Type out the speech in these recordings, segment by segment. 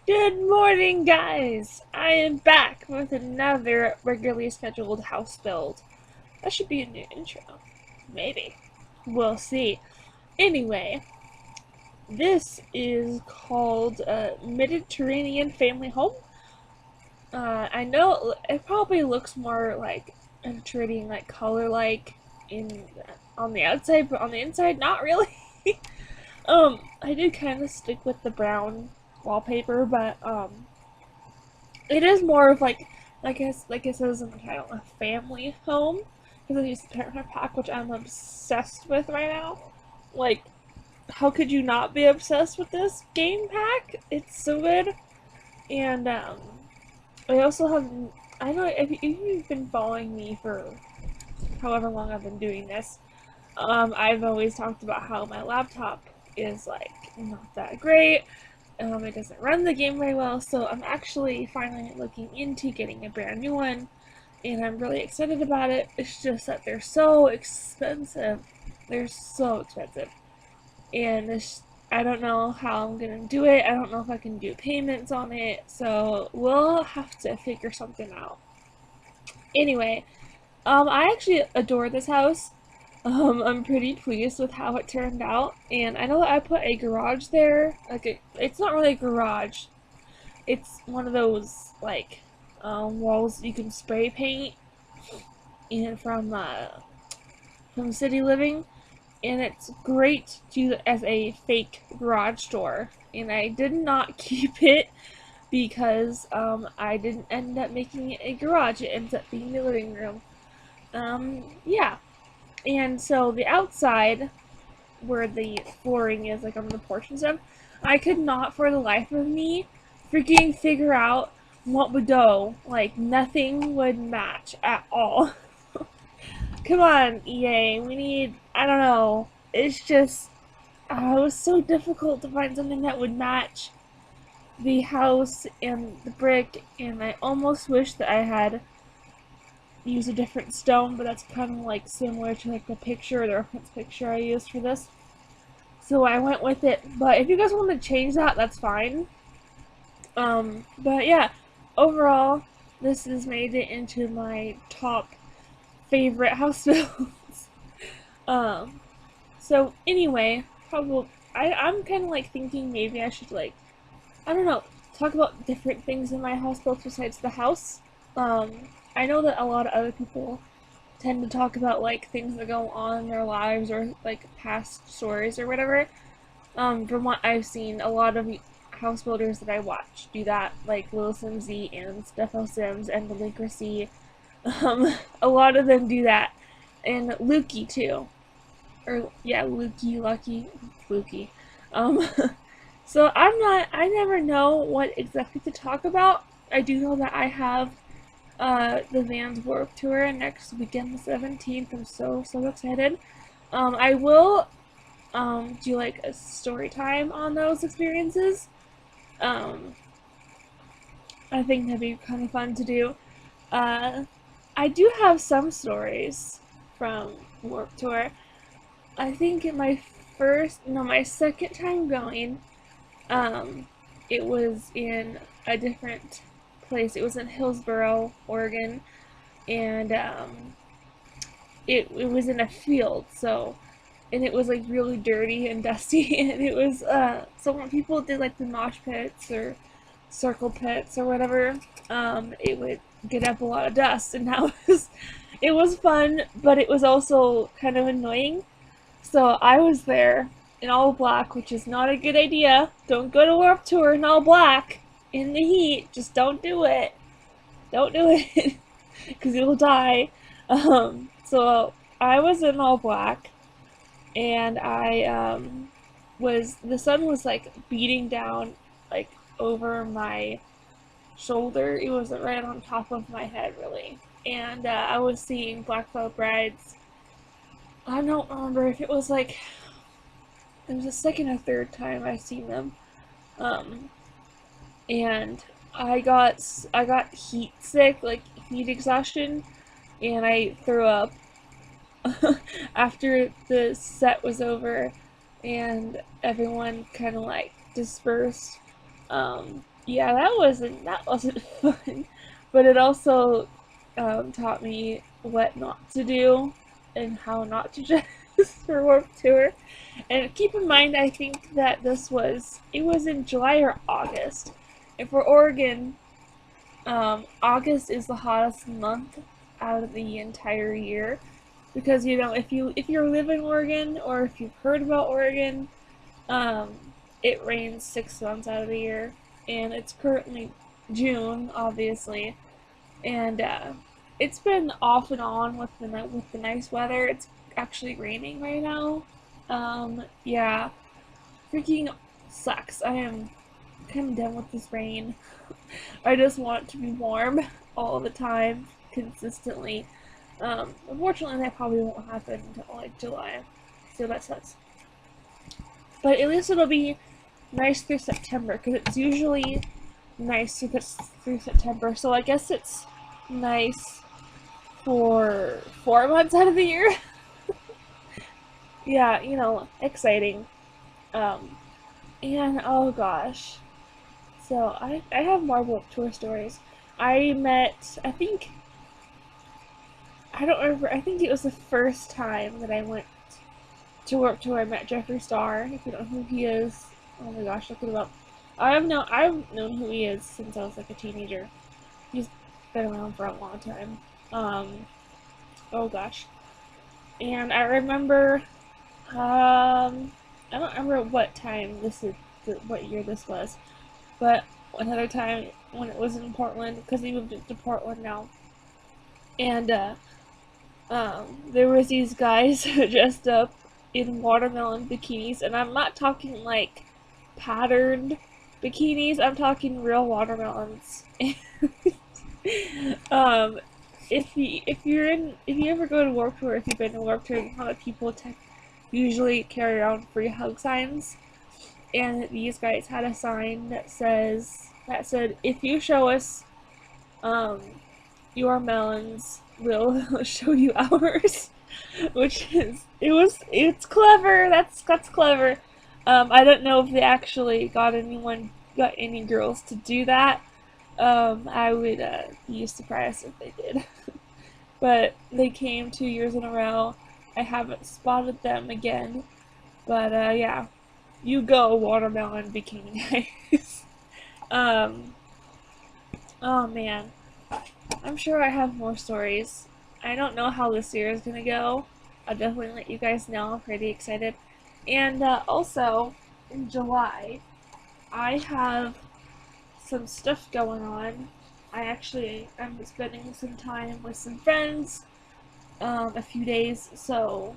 Good morning, guys! I am back with another regularly scheduled house build. That should be a new intro. Maybe. We'll see. Anyway, this is called Mediterranean Family Home. I know it probably looks more like Mediterranean, like color-like in on the outside, but on the inside, not really. I did kind of stick with the brown wallpaper, but it is more of like it says in the title, a family home. Because I use the Parenthood pack, which I'm obsessed with right now. Like, how could you not be obsessed with this game pack? It's so good. And I also have. I know if you've been following me for however long I've been doing this, I've always talked about how my laptop is like not that great. It doesn't run the game very well, so I'm actually finally looking into getting a brand new one, and I'm really excited about it. It's just that they're so expensive. They're so expensive. And I don't know how I'm gonna do it. I don't know if I can do payments on it, so we'll have to figure something out. Anyway, I actually adore this house. I'm pretty pleased with how it turned out, and I know that I put a garage there. It's not really a garage. It's one of those like walls you can spray paint, and from City Living, and it's great to use as a fake garage door. And I did not keep it because I didn't end up making it a garage. It ends up being the living room. Yeah. And so the outside, where the flooring is, like on the porch and stuff, I could not for the life of me freaking figure out what would go. Like, nothing would match at all. Come on, EA, we need, I don't know, it's just, it was so difficult to find something that would match the house and the brick, and I almost wish that I had use a different stone, but that's kind of like similar to like the picture, the reference picture I used for this. So I went with it, but if you guys want to change that, that's fine. But yeah, overall, this has made it into my top favorite house builds. um, so anyway, probably I'm kind of like thinking maybe I should like, I don't know, talk about different things in my house builds besides the house. I know that a lot of other people tend to talk about like things that go on in their lives or like past stories or whatever. From what I've seen, a lot of house builders that I watch do that, like Lil Simsy and Stefo Sims and Delinquency. A lot of them do that, and Lukey too, or yeah, Lukey, Lucky, Lukey. Um, so I never know what exactly to talk about. I do know that I have the Vans Warped Tour next weekend, the 17th. I'm so excited. I will do like a story time on those experiences. Um, I think that'd be kind of fun to do. Uh, I do have some stories from Warped Tour. I think in my second time going, um, it was in a different place. It was in Hillsboro, Oregon, and it was in a field. So, and it was like really dirty and dusty, and it was so when people did like the mosh pits or circle pits or whatever, it would get up a lot of dust, and that was it was fun, but it was also kind of annoying. So I was there in all black, which is not a good idea. Don't go to Warped Tour in all black in the heat. Just don't do it. Don't do it, because you'll die. So I was in all black, and I the sun was like beating down like over my shoulder. It wasn't right on top of my head really, and I was seeing Black Veil Brides. I don't remember if it was like it was the second or third time I've seen them, um, and I got heat sick, like heat exhaustion, and I threw up after the set was over and everyone kind of like dispersed. Yeah, that wasn't fun, but it also taught me what not to do and how not to dress for Warped Tour. And keep in mind, I think that it was in July or August. And for Oregon, August is the hottest month out of the entire year. Because, you know, if you live in Oregon or if you've heard about Oregon, um, it rains 6 months out of the year. And it's currently June, obviously. And it's been off and on with the nice weather. It's actually raining right now. Yeah, freaking sucks. I am kind of done with this rain. I just want it to be warm all the time, consistently. Unfortunately, that probably won't happen until like July, so that sucks. But at least it'll be nice through September, because it's usually nice through September. So I guess it's nice for 4 months out of the year. Yeah, you know, exciting. Um, and oh gosh, so I have more Warped Tour stories. I met, I don't remember. I think it was the first time that I went to Warped Tour. I met Jeffree Star. If you don't know who he is, oh my gosh, look it up. I've known who he is since I was like a teenager. He's been around for a long time. Oh gosh, and I remember, I don't remember what year this was, but another time when it was in Portland, because he moved to Portland now, and there was these guys dressed up in watermelon bikinis, and I'm not talking like patterned bikinis. I'm talking real watermelons. um, if you ever go to Warped Tour, if you've been to Warped Tour, you know that people usually carry around free hug signs, and these guys had a sign that said, if you show us um your melons, we'll show you ours. Which is it's clever. That's clever. I don't know if they actually got any girls to do that. I would be surprised if they did. But they came 2 years in a row. I haven't spotted them again. But yeah, you go watermelon bikini guys. um, oh man, I'm sure I have more stories. I don't know how this year is gonna go. I'll definitely let you guys know. I'm pretty excited. And also, in July, I have some stuff going on. I'm spending some time with some friends, a few days, the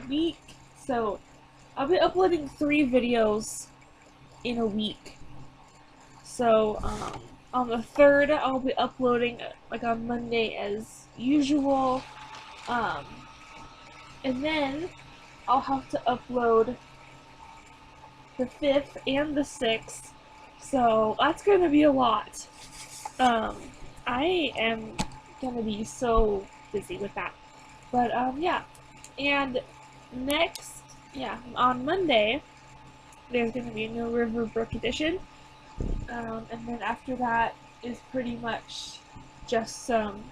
week, so I'll be uploading 3 videos in a week. So, on the 3rd, I'll be uploading, like, on Monday as usual, um, and then I'll have to upload the 5th and the 6th, so that's gonna be a lot. I am gonna be so busy with that. But, yeah. And on Monday, there's gonna be a new Riverbrook edition. And then after that is pretty much just some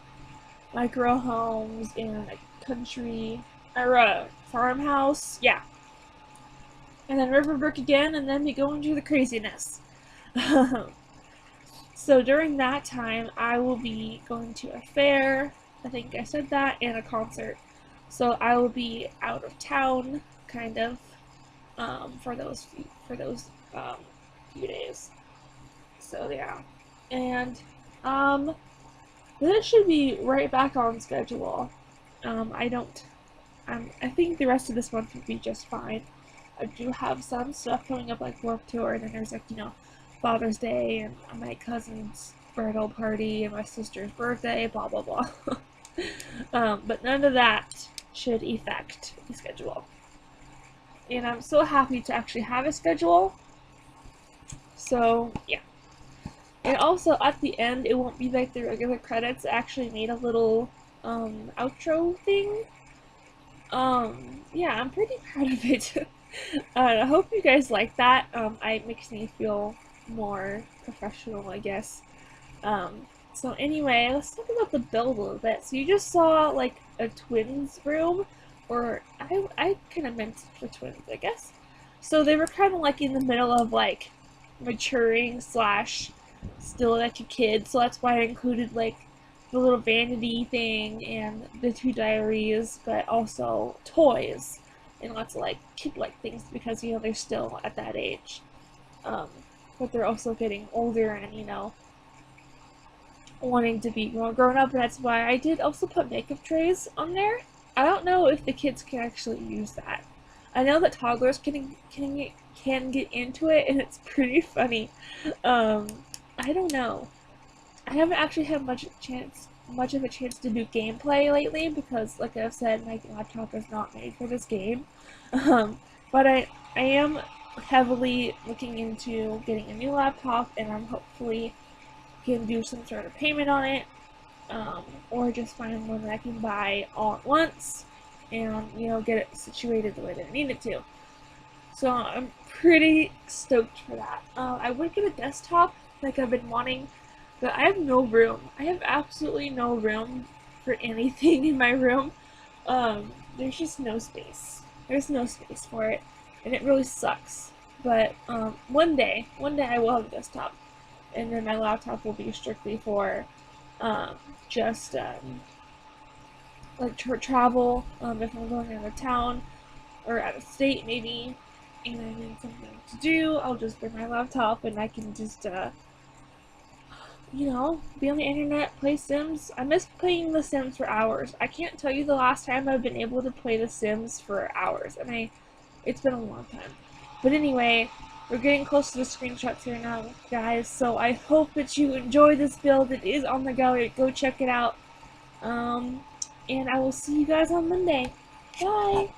micro homes and a country, or a farmhouse, yeah. And then Riverbrook again, and then we go into the craziness. So during that time, I will be going to a fair, I think I said that, and a concert. So I will be out of town, kind of, for those few days. So yeah, and this should be right back on schedule. I think the rest of this month will be just fine. I do have some stuff coming up, like Warped Tour, and then there's, like, you know, Father's Day and my cousin's bridal party and my sister's birthday, blah blah blah. But none of that should affect the schedule. And I'm so happy to actually have a schedule. So yeah. And also at the end, it won't be like the regular credits. I actually made a little outro thing. Yeah, I'm pretty proud of it. I hope you guys like that. It makes me feel more professional, I guess. So anyway, let's talk about the build a little bit. So you just saw like a twins room, or I kind of meant for twins, I guess. So they were kind of like in the middle of like maturing slash still like a kid, so that's why I included like the little vanity thing and the two diaries, but also toys and lots of like kid-like things because they're still at that age, um, but they're also getting older and wanting to be more grown up, and that's why I did also put makeup trays on there. I don't know if the kids can actually use that. I know that toddlers can get into it, and it's pretty funny. Um, I don't know. I haven't actually had much of a chance to do gameplay lately because, like I've said, my laptop is not made for this game. But I am heavily looking into getting a new laptop, and I'm hopefully can do some sort of payment on it, or just find one that I can buy all at once, and get it situated the way that I need it to. So I'm pretty stoked for that. I would get a desktop like I've been wanting, but I have no room. I have absolutely no room for anything in my room. There's just no space. There's no space for it, and it really sucks. But one day I will have a desktop, and then my laptop will be strictly for just like travel. If I'm going out of town or out of state, maybe, and I need something to do, I'll just bring my laptop and I can just be on the internet, play Sims. I miss playing The Sims for hours. I can't tell you the last time I've been able to play The Sims for hours, and it's been a long time. But anyway, we're getting close to the screenshots here now, guys, so I hope that you enjoy this build. It is on the gallery. Go check it out. And I will see you guys on Monday. Bye!